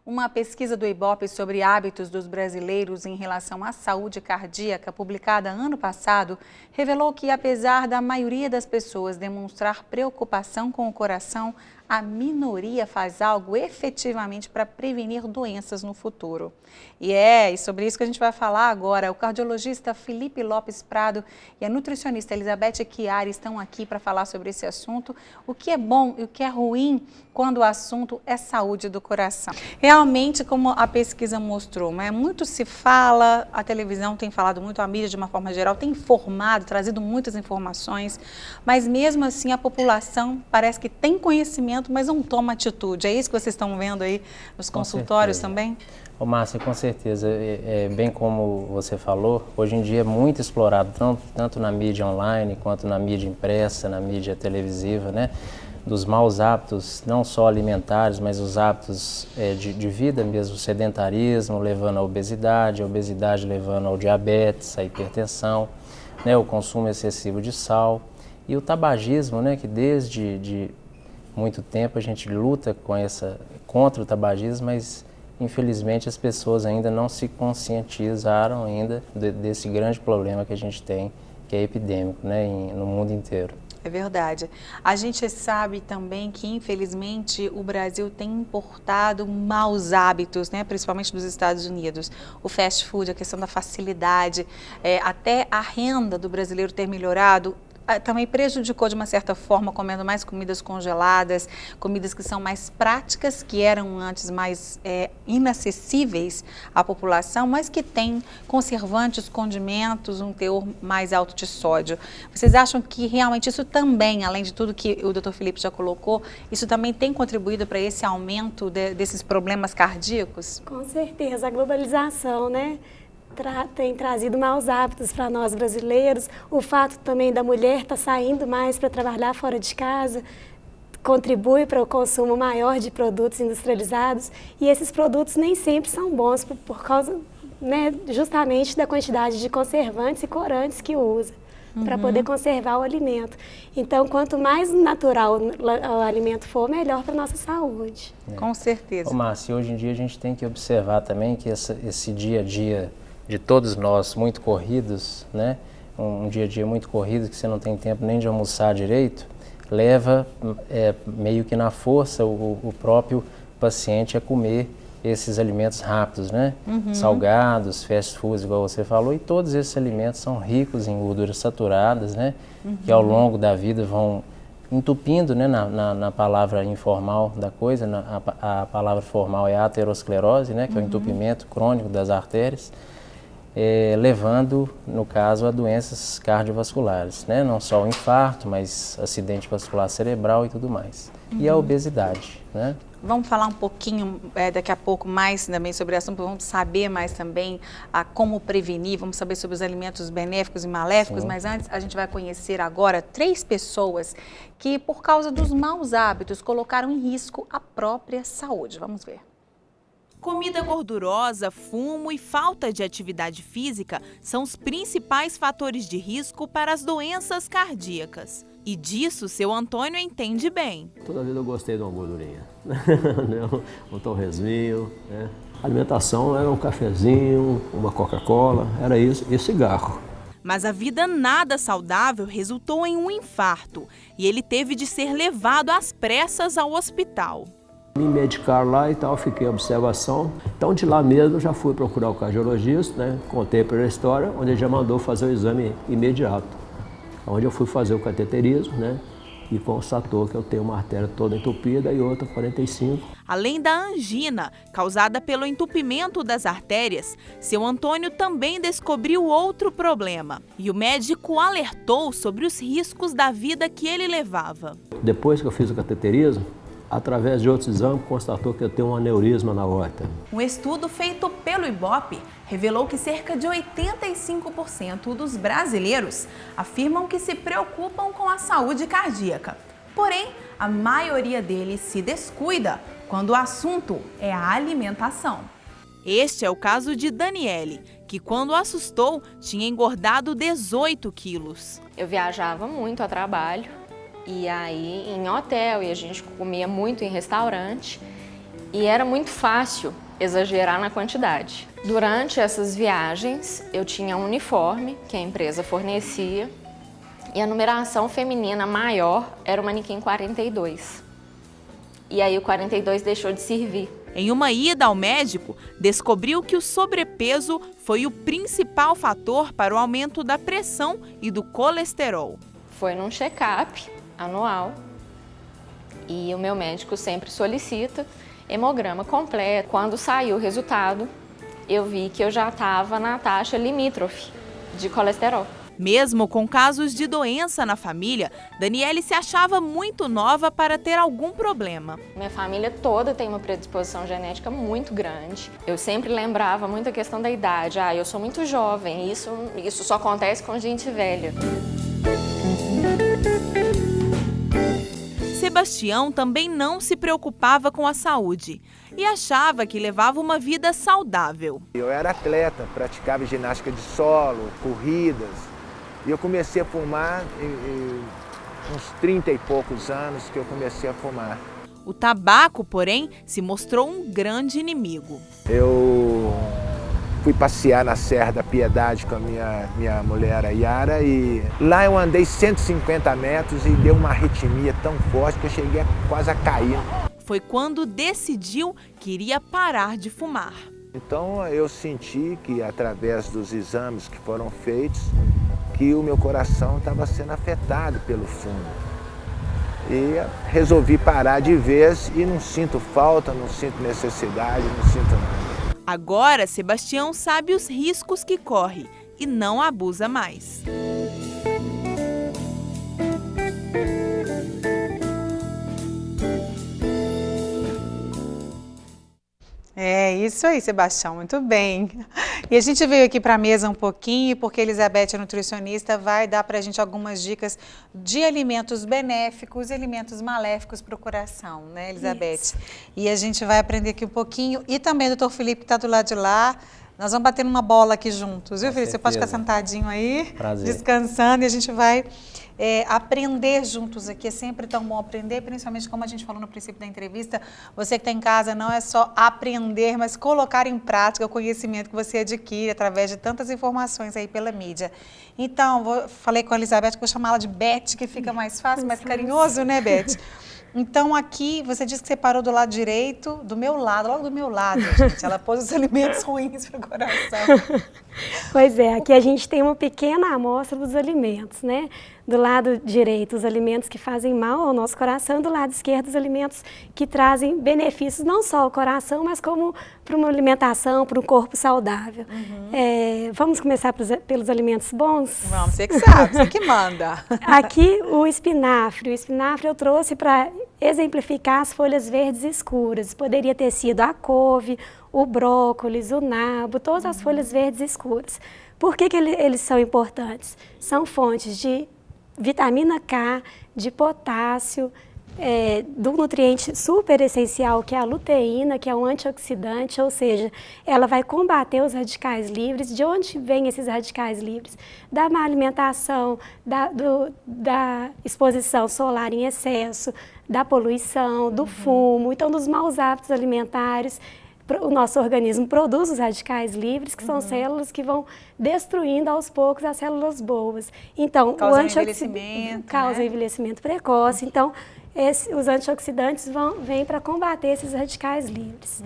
Uma pesquisa do Ibope sobre hábitos dos brasileiros em relação à saúde cardíaca, publicada ano passado, revelou que, apesar da maioria das pessoas demonstrar preocupação com o coração, a minoria faz algo efetivamente para prevenir doenças no futuro. E sobre isso que a gente vai falar agora. O cardiologista Felipe Lopes Prado e a nutricionista Elizabeth Chiari estão aqui para falar sobre esse assunto, o que é bom e o que é ruim quando o assunto é saúde do coração. Realmente, como a pesquisa mostrou, muito se fala, a televisão tem falado muito, a mídia de uma forma geral tem informado, trazido muitas informações, mas mesmo assim a população parece que tem conhecimento, mas não toma atitude. É isso que vocês estão vendo aí nos consultórios também? Ô Márcia, com certeza, bem como você falou, hoje em dia é muito explorado, tanto na mídia online, quanto na mídia impressa, na mídia televisiva, né? Dos maus hábitos, não só alimentares, mas os hábitos de vida mesmo, o sedentarismo levando à obesidade, a obesidade levando ao diabetes, à hipertensão, né? O consumo excessivo de sal e o tabagismo, né? Que desde muito tempo a gente luta contra o tabagismo, mas infelizmente as pessoas ainda não se conscientizaram ainda desse grande problema que a gente tem, que é epidêmico, né, no mundo inteiro. É verdade. A gente sabe também que, infelizmente, o Brasil tem importado maus hábitos, né, principalmente dos Estados Unidos. O fast food, a questão da facilidade, até a renda do brasileiro ter melhorado, também prejudicou de uma certa forma, comendo mais comidas congeladas, comidas que são mais práticas, que eram antes mais inacessíveis à população, mas que têm conservantes, condimentos, um teor mais alto de sódio. Vocês acham que realmente isso também, além de tudo que o Dr. Felipe já colocou, isso também tem contribuído para esse aumento desses problemas cardíacos? Com certeza, a globalização, né? Tem trazido maus hábitos para nós brasileiros. O fato também da mulher estar saindo mais para trabalhar fora de casa contribui para o consumo maior de produtos industrializados, e esses produtos nem sempre são bons por causa, né, justamente da quantidade de conservantes e corantes que usa para poder conservar o alimento. Então, quanto mais natural o alimento for, melhor para a nossa saúde. Com certeza. Ô, Márcia, hoje em dia a gente tem que observar também que esse dia a dia de todos nós muito corridos, né? Um dia a dia muito corrido, que você não tem tempo nem de almoçar direito, leva meio que na força o próprio paciente a comer esses alimentos rápidos, né? Salgados, fast foods, igual você falou, e todos esses alimentos são ricos em gorduras saturadas, né? Que ao longo da vida vão entupindo, né? Na palavra informal da coisa, a palavra formal é aterosclerose, né? Que é o entupimento crônico das artérias. Levando, no caso, a doenças cardiovasculares, né? Não só o infarto, mas acidente vascular cerebral e tudo mais. E a obesidade, né? Vamos falar um pouquinho daqui a pouco mais também sobre o assunto, vamos saber mais também como prevenir, vamos saber sobre os alimentos benéficos e maléficos. Sim. Mas antes a gente vai conhecer agora 3 pessoas que, por causa dos maus hábitos, colocaram em risco a própria saúde. Vamos ver. Comida gordurosa, fumo e falta de atividade física são os principais fatores de risco para as doenças cardíacas. E disso seu Antônio entende bem. Toda vida eu gostei de uma gordurinha, um torresminho, né? A alimentação era um cafezinho, uma Coca-Cola, era isso, e cigarro. Mas a vida nada saudável resultou em um infarto e ele teve de ser levado às pressas ao hospital. Me medicaram lá e tal, fiquei em observação. Então de lá mesmo eu já fui procurar o cardiologista, né? Contei para a história, onde ele já mandou fazer o exame imediato. Onde eu fui fazer o cateterismo, né? E constatou que eu tenho uma artéria toda entupida e outra 45. Além da angina, causada pelo entupimento das artérias, seu Antônio também descobriu outro problema. E o médico alertou sobre os riscos da vida que ele levava. Depois que eu fiz o cateterismo, através de outros exames, constatou que eu tenho um aneurisma na aorta. Um estudo feito pelo Ibope revelou que cerca de 85% dos brasileiros afirmam que se preocupam com a saúde cardíaca. Porém, a maioria deles se descuida quando o assunto é a alimentação. Este é o caso de Daniele, que quando assustou tinha engordado 18 quilos. Eu viajava muito a trabalho. E aí em hotel, e a gente comia muito em restaurante. E era muito fácil exagerar na quantidade. Durante essas viagens, eu tinha um uniforme que a empresa fornecia e a numeração feminina maior era o manequim 42. E aí o 42 deixou de servir. Em uma ida ao médico, descobriu que o sobrepeso foi o principal fator para o aumento da pressão e do colesterol. Foi num check-up anual e o meu médico sempre solicita hemograma completo. Quando saiu o resultado, eu vi que eu já estava na taxa limítrofe de colesterol. Mesmo com casos de doença na família, Daniele se achava muito nova para ter algum problema. Minha família toda tem uma predisposição genética muito grande. Eu sempre lembrava muito a questão da idade. Eu sou muito jovem, isso só acontece com gente velha. Sebastião também não se preocupava com a saúde e achava que levava uma vida saudável. Eu era atleta, praticava ginástica de solo, corridas, e eu comecei a fumar uns 30 e poucos anos que eu comecei a fumar. O tabaco, porém, se mostrou um grande inimigo. Eu fui passear na Serra da Piedade com a minha mulher, a Yara, e lá eu andei 150 metros e deu uma arritmia tão forte que eu cheguei quase a cair. Foi quando decidiu que iria parar de fumar. Então eu senti que, através dos exames que foram feitos, que o meu coração estava sendo afetado pelo fumo. E resolvi parar de vez e não sinto falta, não sinto necessidade, não sinto nada. Agora, Sebastião sabe os riscos que corre e não abusa mais. É isso aí, Sebastião, muito bem. E a gente veio aqui para a mesa um pouquinho, porque a Elizabeth, a nutricionista, vai dar para a gente algumas dicas de alimentos benéficos e alimentos maléficos para o coração, né, Elizabeth? Isso. E a gente vai aprender aqui um pouquinho. E também o doutor Felipe que está do lado de lá. Nós vamos bater numa bola aqui juntos, viu, Felipe? Você pode ficar sentadinho aí, prazer, descansando, e a gente vai aprender juntos aqui. É sempre tão bom aprender, principalmente como a gente falou no princípio da entrevista, você que está em casa não é só aprender, mas colocar em prática o conhecimento que você adquire através de tantas informações aí pela mídia. Então, falei com a Elizabeth que vou chamá-la de Beth, que fica mais fácil, mais carinhoso, né, Beth? Então, aqui, você disse que você parou do lado direito, do meu lado, logo do meu lado, gente. Ela pôs os alimentos ruins para o coração. Pois é, aqui a gente tem uma pequena amostra dos alimentos, né? Do lado direito, os alimentos que fazem mal ao nosso coração, do lado esquerdo, os alimentos que trazem benefícios não só ao coração, mas como para uma alimentação, para um corpo saudável. Vamos começar pelos alimentos bons? Vamos, você que sabe, você que manda. Aqui o espinafre. O espinafre eu trouxe para exemplificar as folhas verdes escuras. Poderia ter sido a couve, o brócolis, o nabo, todas as folhas verdes escuras. Por que eles são importantes? São fontes de vitamina K, de potássio, do nutriente super essencial, que é a luteína, que é um antioxidante, ou seja, ela vai combater os radicais livres. De onde vêm esses radicais livres? Da má alimentação, da exposição solar em excesso, da poluição, do fumo, então dos maus hábitos alimentares. O nosso organismo produz os radicais livres, que são células que vão destruindo aos poucos as células boas. Então, causa envelhecimento, causa envelhecimento precoce. Então, os antioxidantes vêm para combater esses radicais livres.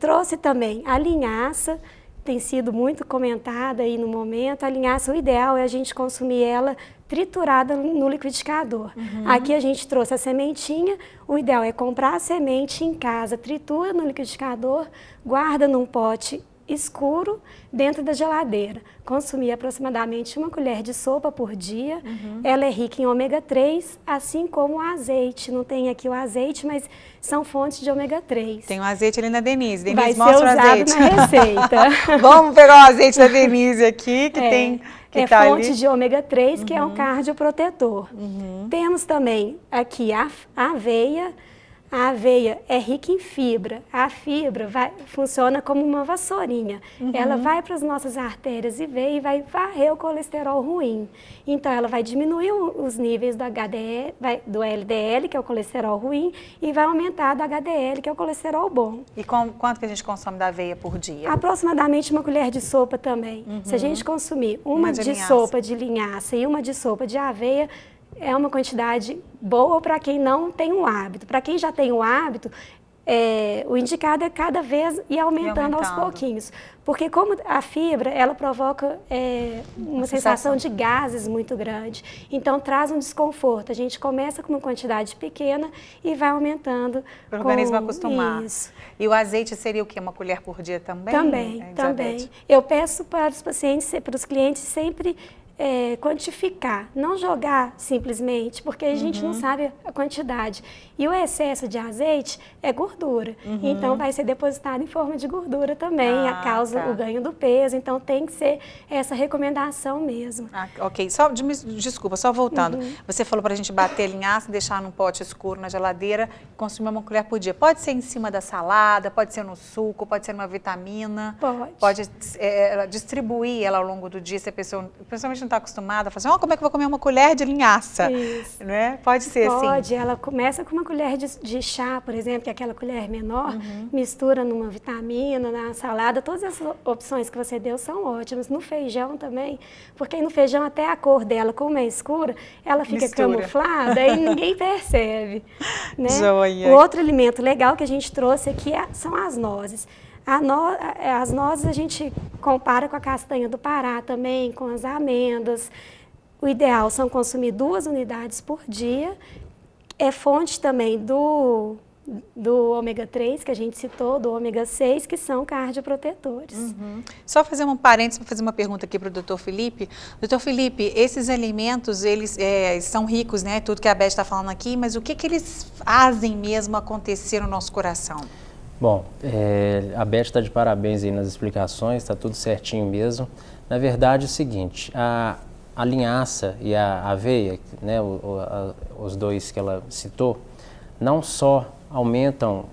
Trouxe também a linhaça, tem sido muito comentada aí no momento. A linhaça, o ideal é a gente consumir ela triturada no liquidificador. Aqui a gente trouxe a sementinha, o ideal é comprar a semente em casa, tritura no liquidificador, guarda num pote escuro dentro da geladeira. Consumir aproximadamente 1 colher de sopa por dia. Ela é rica em ômega 3, assim como o azeite. Não tem aqui o azeite, mas são fontes de ômega 3. Tem o azeite ali na Denise. Denise, vai mostra ser usado o azeite na receita. Vamos pegar o azeite da Denise aqui, que tem... É tá fonte ali de ômega 3, que é um cardioprotetor. Temos também aqui a aveia. A aveia é rica em fibra. A fibra funciona como uma vassourinha. Ela vai para as nossas artérias e veia e vai varrer o colesterol ruim. Então, ela vai diminuir os níveis do HDL, do LDL, que é o colesterol ruim, e vai aumentar do HDL, que é o colesterol bom. E quanto que a gente consome da aveia por dia? Aproximadamente uma colher de sopa também. Se a gente consumir uma de sopa de linhaça e uma de sopa de aveia, é uma quantidade boa para quem não tem o hábito. Para quem já tem o hábito, o indicado é cada vez ir aumentando aos pouquinhos. Porque como a fibra, ela provoca uma sensação de gases muito grande. Então, traz um desconforto. A gente começa com uma quantidade pequena e vai aumentando. Para o organismo acostumar. Isso. E o azeite seria o quê? Uma colher por dia também? Também. Eu peço para os pacientes, para os clientes sempre quantificar, não jogar simplesmente, porque a gente não sabe a quantidade. E o excesso de azeite é gordura, então vai ser depositado em forma de gordura também, causa o ganho do peso, então tem que ser essa recomendação mesmo. Ok, desculpa, só voltando, você falou para a gente bater a linhaça, deixar num pote escuro na geladeira, consumir uma colher por dia. Pode ser em cima da salada, pode ser no suco, pode ser numa vitamina? Pode distribuir ela ao longo do dia, se a pessoa, principalmente não está acostumada, fala assim, como é que eu vou comer uma colher de linhaça? Isso. Não é? Pode ser, sim. Pode, ela começa com uma colher de chá, por exemplo, que é aquela colher menor, mistura numa vitamina, na salada, todas essas opções que você deu são ótimas. No feijão também, porque no feijão até a cor dela, como é escura, ela fica camuflada e ninguém percebe. Né? Joia. O outro alimento legal que a gente trouxe aqui são as nozes. As nozes a gente compara com a castanha do Pará também, com as amêndoas. O ideal são consumir 2 unidades por dia. É fonte também do ômega 3, que a gente citou, do ômega 6, que são cardioprotetores. Só fazer um parênteses para fazer uma pergunta aqui para o Dr. Felipe. Dr. Felipe, esses alimentos, eles são ricos, né? Tudo que a Beth está falando aqui, mas o que eles fazem mesmo acontecer no nosso coração? Bom, a Beth está de parabéns aí nas explicações, está tudo certinho mesmo. Na verdade é o seguinte, a linhaça e a aveia, né, os dois que ela citou, não só aumentam,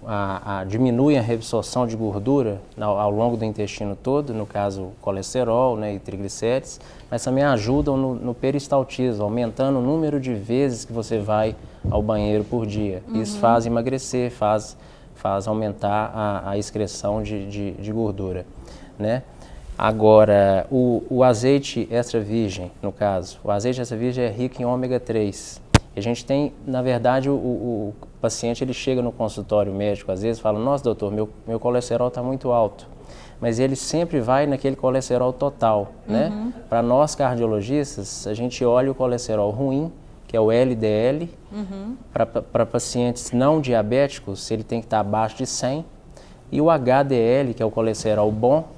diminuem a reabsorção de gordura ao longo do intestino todo, no caso colesterol, né, e triglicérides, mas também ajudam no peristaltismo, aumentando o número de vezes que você vai ao banheiro por dia. Isso faz emagrecer, faz aumentar a excreção de gordura, né? Agora, o azeite extra virgem, no caso, o azeite extra virgem é rico em ômega 3. A gente tem, na verdade, o paciente ele chega no consultório médico, às vezes fala, nossa doutor, meu colesterol está muito alto. Mas ele sempre vai naquele colesterol total, né? Para nós cardiologistas, a gente olha o colesterol ruim, que é o LDL, para pacientes não diabéticos, ele tem que estar abaixo de 100, e o HDL, que é o colesterol bom,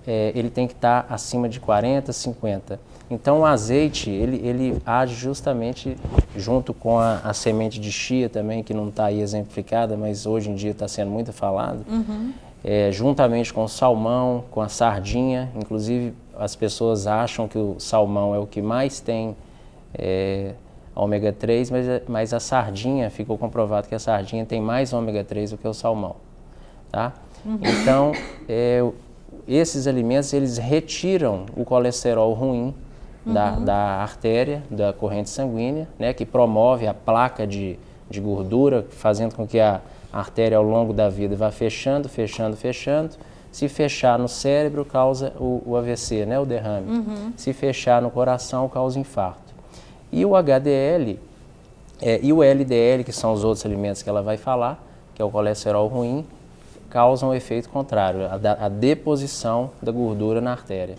ele tem que estar acima de 40, 50. Então o azeite, ele age justamente junto com a semente de chia também, que não está aí exemplificada, mas hoje em dia está sendo muito falado, juntamente com o salmão, com a sardinha, inclusive as pessoas acham que o salmão é o que mais tem ômega 3, mas a sardinha, ficou comprovado que a sardinha tem mais ômega 3 do que o salmão, tá? Então, esses alimentos, eles retiram o colesterol ruim da artéria, da corrente sanguínea, né, que promove a placa de gordura, fazendo com que a artéria ao longo da vida vá fechando. Se fechar no cérebro, causa o AVC, né, o derrame. Se fechar no coração, causa infarto. E o HDL e o LDL, que são os outros alimentos que ela vai falar, que é o colesterol ruim, causam o efeito contrário, a deposição da gordura na artéria.